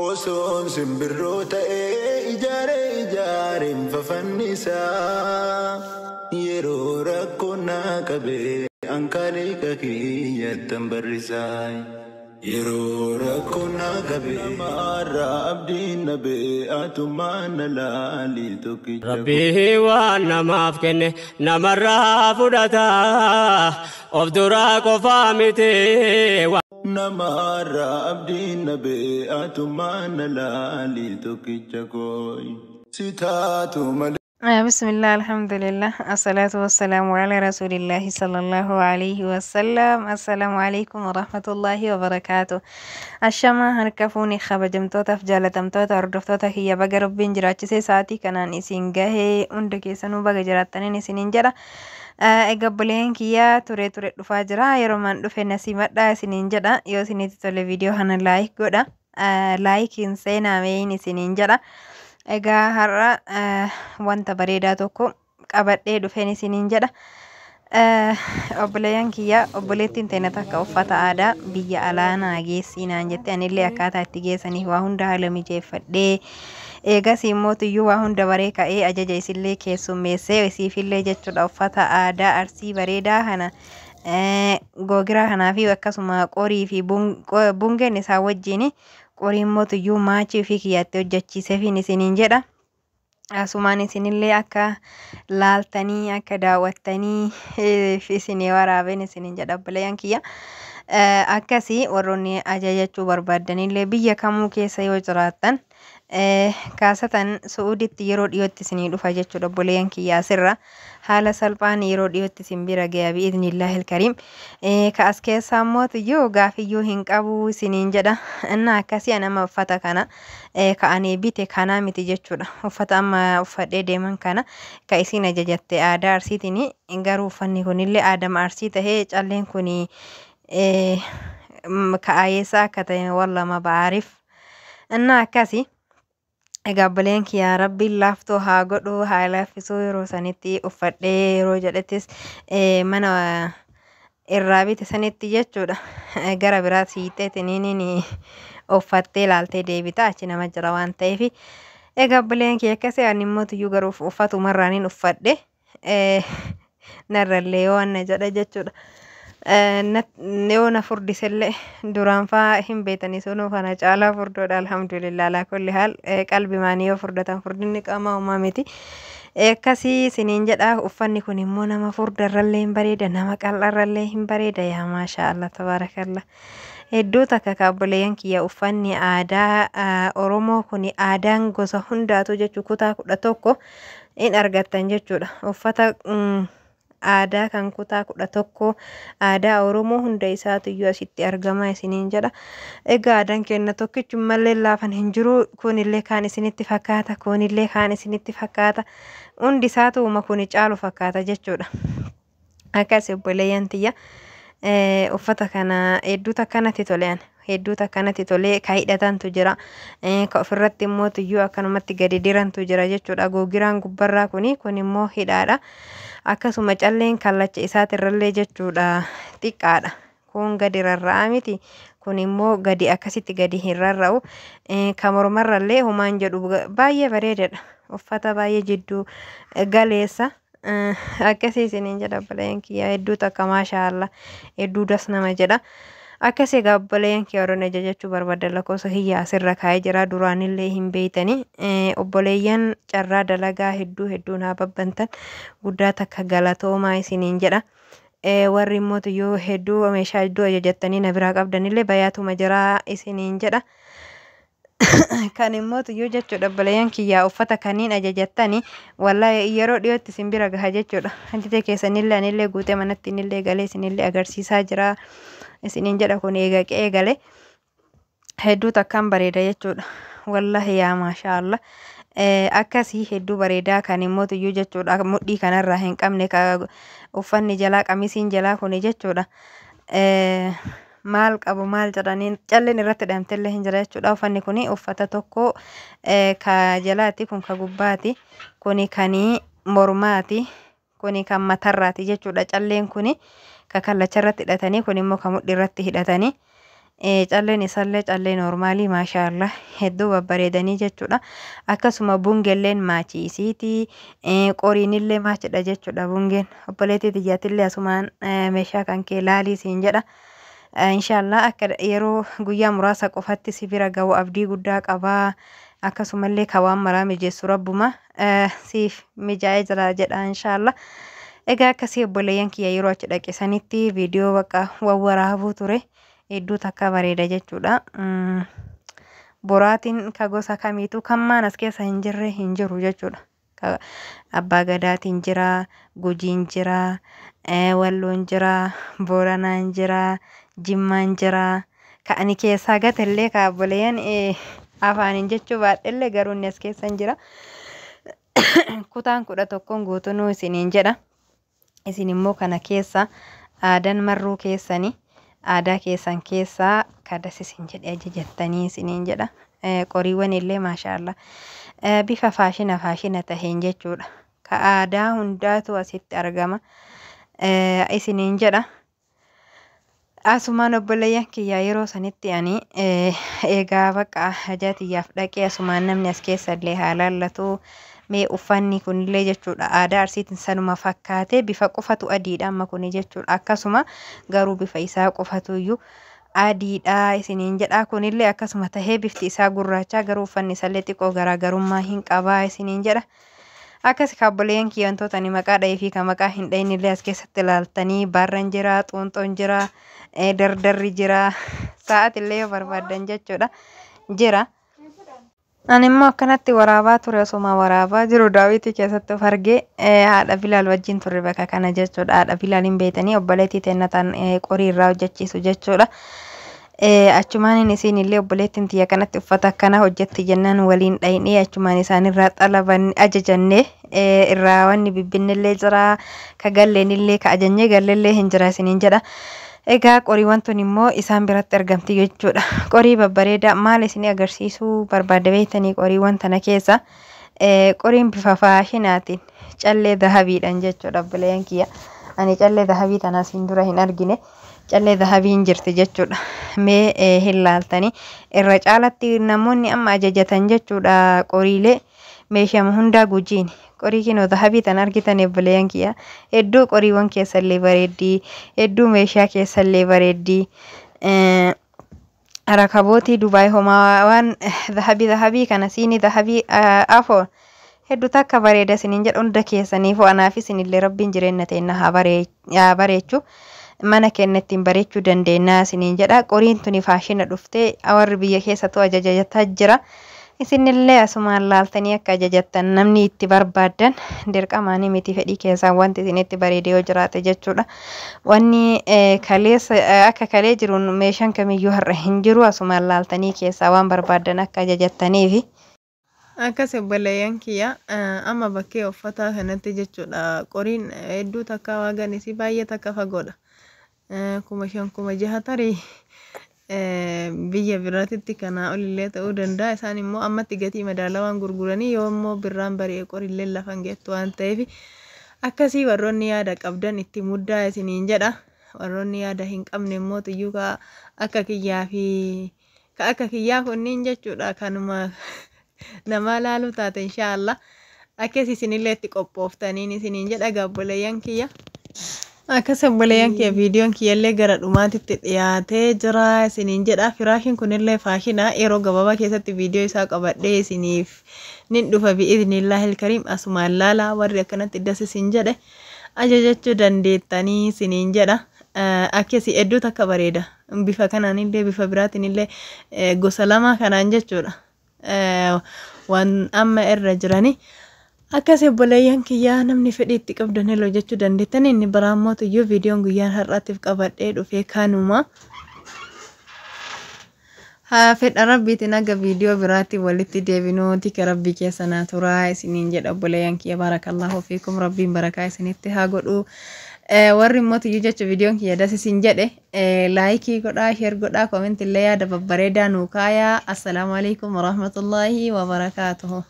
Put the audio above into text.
Osoon simbirroota ijaareen fafannisaa yeroo rakkoon na qabee ankaaliqa kiyyattan barrisaa yeroo rakkoon na qabee namarraa abdiin nabee atumaan na laali tokkicha Rabbii waan namaaf kenne namarraa fudhataa of duraa qofaa miti. namarraa abdiin nabee atumaan na laali tokkicha kooy sitaatu malee. بسم الله الحمد لله الصلاة والسلام على رسول الله صلى الله عليه وسلم. السلام عليكم ورحمة الله وبركاته. الشما هنكفوني خبجمتوتا فجالتمتوتا وردفتوتا هي بقى ربين جراتشي ساعتي كانان إسينجاهي اندكي سنو بقى جراتنين إسينجرا eegabboleen kiyya ture dhufaa jira yeroo man dhufe nasiimadha isiniin jedha yoo isinitti tole video kana like godha likein seenaameen isiniin jedha egaa har'a wanta bareedaa tokko qabadhee dhufeen isiniin jedha obboleeyyan kiyya obboleettiin teena takka uffata aadaa biyya alaanaa geessinaan jette anillee akkaataa itti geessaniif waa hunda haala mijeeffadhee eegas immoo tuyyuu waa hunda baree ka'ee ajaja isillee keessummeessee isiifillee jechuudha uffata aadaa arsii bareedaa kana googiraa kanaa fi akkasuma qorii fi bungeen isaa wajjin qorii immoo tuyyuu maachii fi kiyyaatti hojjechiisee fi isiniin jedha asumaan isinillee akka laaltanii akka daawwattanii isinii waraabeen isiniin jedha obboleeyyan kiyya akkasii warroonni ajajachuu barbaadanillee biyya kamuu keessa yoo jiraattan kaasatan Suuditti yeroo dhiyootti isinii dhufa jechuudha obboleeyyan kiyya asirra haala salphaan yeroo dhiyootti isin bira ga'aa bi'idhnillaahil kariim ka as keessaa immoo tuyyuu gaafiyyuu hin qabu isiniin jedha inna akkasii anama uffata kana ka'anii bite kanaa miti jechuudha uffata amma uffadhee deeman kana ka isin ajajatte aadaa arsiitiin garuu uffanni kunillee aadama arsii tahee calleen kun ka'ayeessaa akka ta'e wallama baariif inna akkasii eegabboleen kiyya rabbiin laaftoo haa godhu haa laaffisuu yeroo sanitti uffadhee yeroo jedhettis mana irraa bite sanitti jechuudha gara biraa siixeetiniin uffattee laaltee deebita achi nama jira waan ta'eef eegabboleen kiyya akkasii ani immoo tuyyuu garuu uffatumarraaniin uffadhe narrallee yoo anna jedha jechuudha yoo na furdisellee duraan faa hin beetanii sunuu kana caalaa furdoodha alhamdulillah alaa kulli haal qalbii maanii yoo furdatan furdinni qaama uumaa miti akkasii isiniin jedha uffanni kun immoo nama furdarrallee hin bareeda nama qal'arrallee hin bareeda yaa maashaa Allah tabaarakallah hedduu takka kaabboleeyyan kiyya uffanni aadaa Oromoo kun aadaan gosa hundaatu jechuu kutaa 11 in argattan jechuudha uffata aadaa kan kutaa 11 aadaa Oromoo hunda isaatu iyyuu asitti argama isiniin jedha egaa aadaan kenna tokkichu mallee laafan hin jiru kunillee kaan isinitti fakkaata kunillee kaan isinitti fakkaata hundi isaatu uma kun caalu fakkaata jechuudha akkas obboleeyyan tiyya uffata kana hedduu takkanatti tolean hedduu takkanatti tolee ka hidhatantu jira ka ofirratti immoo tuyyuu akkanumatti gadi dirantu jira jechuudha googiraan gubbarraa kun immoo hidhaadha akkasuma calleen kallacha isaatirrallee jechuudha xiqqaadha kun gadi rarra'a miti kun immoo gadi akkasitti gadi hin rarra'u ka mormarrallee humaan jedhu baay'ee bareedadha uffata baay'ee jidduu galeessa akkasii isiniin jedha obboleeyyan kiyya hedduu takka maashaallah hedduu das nama jedha akkasii egaa obboleeyyan kiyya warroonni ajajachuu barbaadan lakkoofsa hiyyaa asirra kaa'ee jira duraanillee hin beeytanii obboleeyyan carraa dalagaa hedduu naa babbantan guddaa takka galatoomaa isiniin jedha warri immoo tuyyuu hedduu meeshaa hedduu ajajattanii na biraa qabdanillee bayaatuma jiraa isiniin jedha kan immoo tuyyuu jechuudha obboleeyyan kiyya uffata kaniin ajajattanii wallahi yeroo dhiyootti isin bira gaha jechuudha hantite keessanillee anillee guutee manatti inillee galee isinillee agarsiisaa jira isiniin jedha kun eegaqee galee hedduu takkaan bareeda jechuudha wallahi yaa maashaallah akkasii hedduu bareedaa kan immoo tuyyuu jechuudha mudhii kanarraa hin qabne ka uffanni jalaa qamisiin jalaa kun jechuudha maal qabu maal jedhaniin calleen irratti hidhamtellee hin jira jechuudha uffanni kun uffata tokko ka jalaatti kun ka gubbaati kun kanii mormaati kun kan matarraati jechuudha calleen kun ka kallacha irratti hidhatanii kun immoo ka mudhii irratti hidhatanii calleen isallee callee normaalii maashaallah hedduu babbareedanii jechuudha. Akkasuma bungeelleen maachiisiiti. Qoriinillee maachidha jechuudha bungeen. Obboleettii tiyyaatillee asumaan meeshaa kan kee laalii siin jedha. Inshaallah akka yeroo guyyaa muraasa qofatti si bira ga'u abdii guddaa qabaa. Akkasumallee kawaan maraa mijeessu rabbuma siif mijaa'ee jira jedha inshaallah. Egaa akkasii obboleeyyan kiyya yeroo achi dhaqisanitti viidiyoo bakka wawwaraabuu ture. Hedduu takka bareeda jechuudha. Boraatiin ka gosa kamiitu kammaan as keessa hin jirre hin jiru jechuudha. Abbaa Gadaatiin jira, Gujiin jira, Walloon jira, Booranaan jira, Jimmaan jira. Ka'ani keessaa gatellee ka obboleeyyan afaaniin jechuu baadhellee garuu inni as keessa hin jira. Kutaan 11 guutunuu isiniin jedha. Isin immoo kana keessa aadan marruu keessanii aadaa keessan keessaa kadas isin jedhee ajajattanii isiniin jedha. Qoriiwwan illee maashaallah bifa faashina taheen jechuudha. Ka aadaa hundaatu asitti argama isiniin jedha. Asumaan obboleeyyan kiyyaa yeroo sanitti ani eegaa bakka hajatiyyaaf dhaqee asumaan namni as keessa illee haalallatu mee uffanni kunillee jechuudha aadaa arsiitiin sanuma fakkaatee bifa qofatu adiidha amma kuni jechuudha. Akkasuma garuu bifa isaa qofatu iyyuu adiidha isiniin jedha. Kunillee akkasuma tahee bifti isaa gurraacha garuu uffanni isallee xiqqoo garaagarummaa hin qabaa isiniin jedha. Akkasi obboleeyyan kiyya wantoota ani maqaa dhahee fi kan maqaa hin dhahinillee as keessatti ilaaltanii baarran jira, xuunxoon jira, dardarri jira, sa'aatillee yoo barbaadan jechuudha jira. Ani immoo akkanatti waraabaa ture osuma waraabaa jiru daawwitii keessatti of argee haadha Bilaal wajjin turre bakka kana jechuudha. Haadha Bilaaliin beetanii obboleettii teennataan qorii irraa hojjechiisu jechuudha. Achumaan isiin illee obboleettiin tiyya kanatti uffata akkana hojjetti jennaan waliin dhahinee achumaan isaanirraa xalaban ajajannee irraa wanni bibbinillee jira ka galleenillee ka ajajnee galleellee hin jira isiniin jedha. Egaa qoriiwwan tun immoo isaan biratti argamti jechuudha. Qorii babbareedaa maal isinii agarsiisuu barbaada beektanii qoriiwwan tana keessa qoriin bifa faashinaatiin callee dahabiidhaan jechuudha obboleeyyan kiyya. Ani callee dahabii tana siin dura hin argine. Callee dahabiin jirti jechuudha. Mee hin laaltanii irra caalatti namoonni amma ajajatan jechuudha qoriilee meeshama hundaa Gujiini. Qorii kinoo dahabii tan argitan obboleeyyan kiyya. Hedduu qoriiwwan keessallee bareeddii, hedduu meeshaa keessallee bareeddii. Rakabootii Dubaay homaa waan dahabii kana siini dahabii afoo hedduu takka bareeda isiniin jedhu hunda keessaniif anaaf isinillee rabbiin jireenya teenya haa bareechu. Mana keenyattiin bareechuu dandeenya isiniin jedha. Qoriin tuni faashina dhuftee warri biyya keessattuu ajajataa jira. Isinillee asumaan laaltanii akka ajajattan namni itti barbaadan dirqamaanii miti fedhii keessaa wanti isinitti bareedee yoo jiraate jechuudha. Wanni akka kalee jiruun meeshaan kamiyyuu har'a hin jiru asumaan laaltanii keessaa waan barbaadan akka ajajattaniifi. Akkas obboleeyyan kiyya amma bakkee uffataa kanatti jechuudha. Qoriin hedduu takka waagan isii baay'ee takka fagoodha. 5,000 tarii biyya biraatitti kana olillee ta'uu danda'a. Isaan immoo ammatti gatii madaalawaan gurguranii yoo immoo birraan bari'ee qorillee lafan geettu waan ta'eef akkasii warroonni yaada qabdan itti muddaa isiniin jedha. Warroonni yaada hin qabne immoo tiyyuu akka kiyyaa kunniin jechuudha kanuma nama laaluu taate inshaallah akkas isinillee itti qophooftaniin isiniin jedha obboleeyyan kiyya. Akkas obboleeyyan kiyya viidiyoon kiyyallee gara dhumaatitti dhiyaatee jira isiniin jedha. Firaashiin kunillee faashina yeroo gabaabaa keessatti viidiyoo isaa qabadhee isiniif nin dhufa bi'idhnillaahil kariim asumaan laalaa warri akkanatti das isin jedhe ajajachuu dandeettanii isiniin jedha. Akkasii hedduu takka bareeda. Bifa kanaanillee bifa biraatinillee gosa lama kanaan jechuudha. Waan amma irra jiranii. Akkasii obboleeyyan kiyyaa namni fedhii itti qabdan illee hojjechuu dandeettan. Inni biraan iyyuu viidiyoon guyyaan har'aatiif qabadhee dhufee kanuma. Fedha rabbiitiin aga viidiyoo biraatti walitti deebinuu tika rabbii keessa naa turaa isiniin jedha obboleeyyan kiyya barakallahu fiikum rabbiin barakaa isinitti haa godhu. Warri immoo iyyuu jecha viidiyoon kiyya das isin jedhe laayikii godhaa, sheer godhaa, koomentillee yaada babbareedaa nuu kaayaa. Assalaamu alaikum warahmatullaahi wabarakaatuhu.